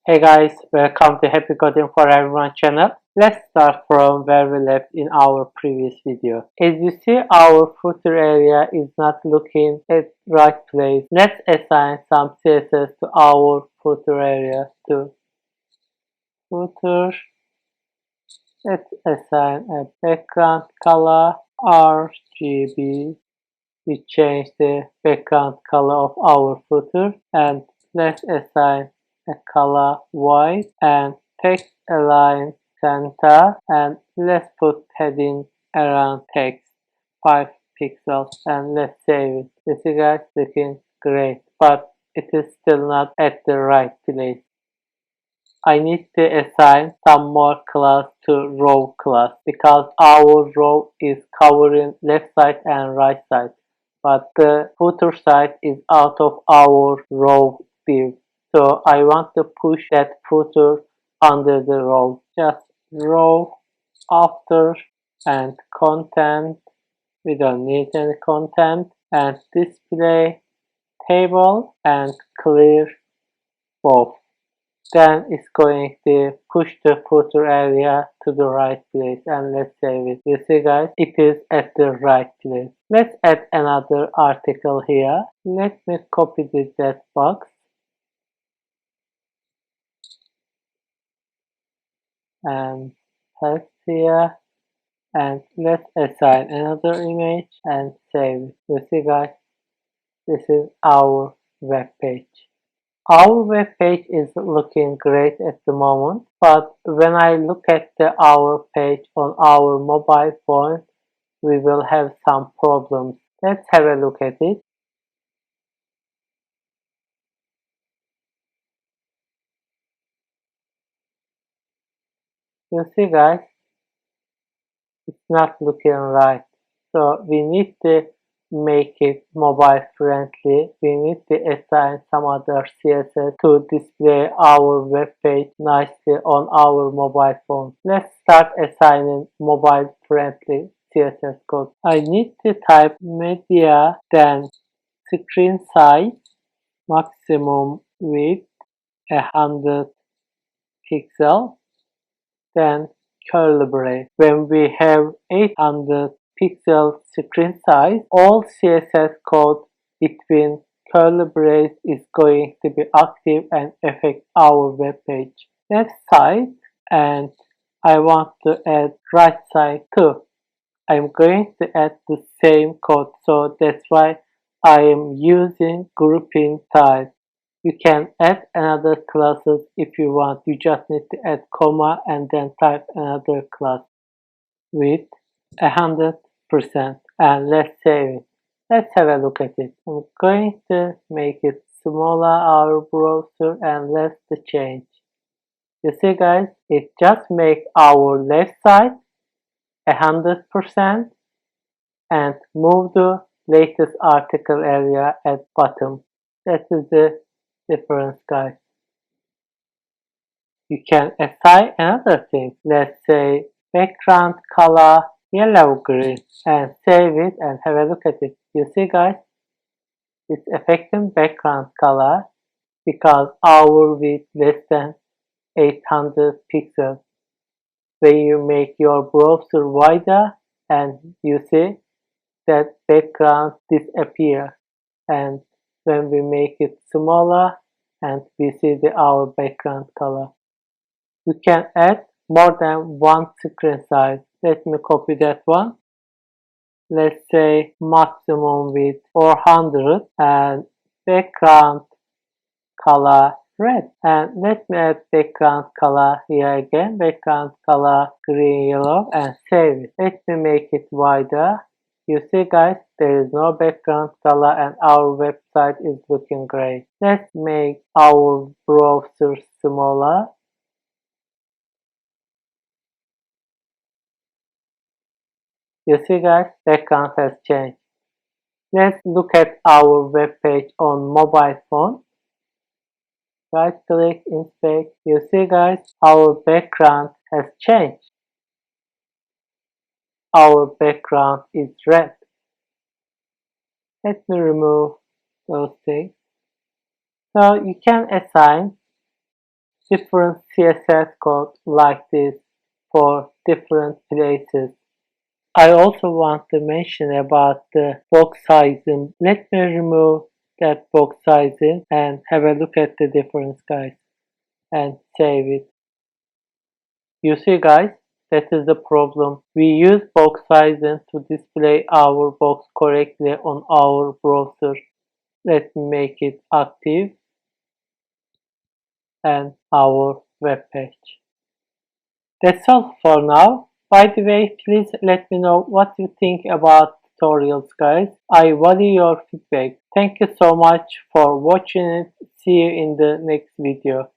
Hey guys, welcome to Happy Coding for Everyone channel. Let's start from where we left in our previous video. As you see, our footer area is not looking at right place. Let's assign some CSS to our footer area to footer. Let's assign a background color RGB. We change the background color of our footer and let's assign a color white and text align center and let's put heading around text 5 pixels and let's save it. This is guys looking great, but it is still not at the right place. I need to assign some more class to row class because our row is covering left side and right side, but the footer side is out of our row view. So I want to push that footer under the row. Just row after and content. We don't need any content and display table and clear both. Then it's going to push the footer area to the right place and let's save it. You see guys, it is at the right place. Let's add another article here. Let me copy this that box and paste here and let's assign another image and save it. You see guys, this is our web page. Our web page is looking great at the moment, but when I look at our page on our mobile phone, we will have some problems. Let's have a look at it. You see guys, it's not looking right. So we need to make it mobile friendly. We need to assign some other CSS to display our web page nicely on our mobile phone. Let's start assigning mobile friendly CSS code. I need to type media, then screen size, maximum width 100 pixel, then curly brace. When we have 800 pixel screen size, all CSS code between curly brace is going to be active and affect our web page. Left side, and I want to add right side too. I'm going to add the same code, so that's why I am using grouping type. You can add another classes if you want. You just need to add comma and then type another class with 100% and let's save it. Let's have a look at it. I'm going to make it smaller our browser and let's change. You see guys, it just make our left side 100% and move the latest article area at bottom. That is the difference guys. You can assign another thing. Let's say background color yellow green and save it and have a look at it. You see guys, it's affecting background color because our width less than 800 pixels. When you make your browser wider and you see that background disappear, and when we make it smaller and we see our background color. We can add more than one screen size. Let me copy that one. Let's say maximum width 400 and background color red. And let me add background color here again. Background color green yellow and save it. Let me make it wider. You see guys, there is no background color and our website is looking great. Let's make our browser smaller. You see guys, background has changed. Let's look at our web page on mobile phone. Right click, inspect. You see guys, our background has changed. Our background is red. Let me remove those things. So you can assign different CSS code like this for different places. I also want to mention about the box sizing. Let me remove that box sizing and have a look at the difference, guys, and save it. You see, guys, that is the problem. We use box sizing to display our box correctly on our browser. Let me make it active and our web page. That's all for now. By the way, please let me know what you think about tutorials, guys. I value your feedback. Thank you so much for watching it. See you in the next video.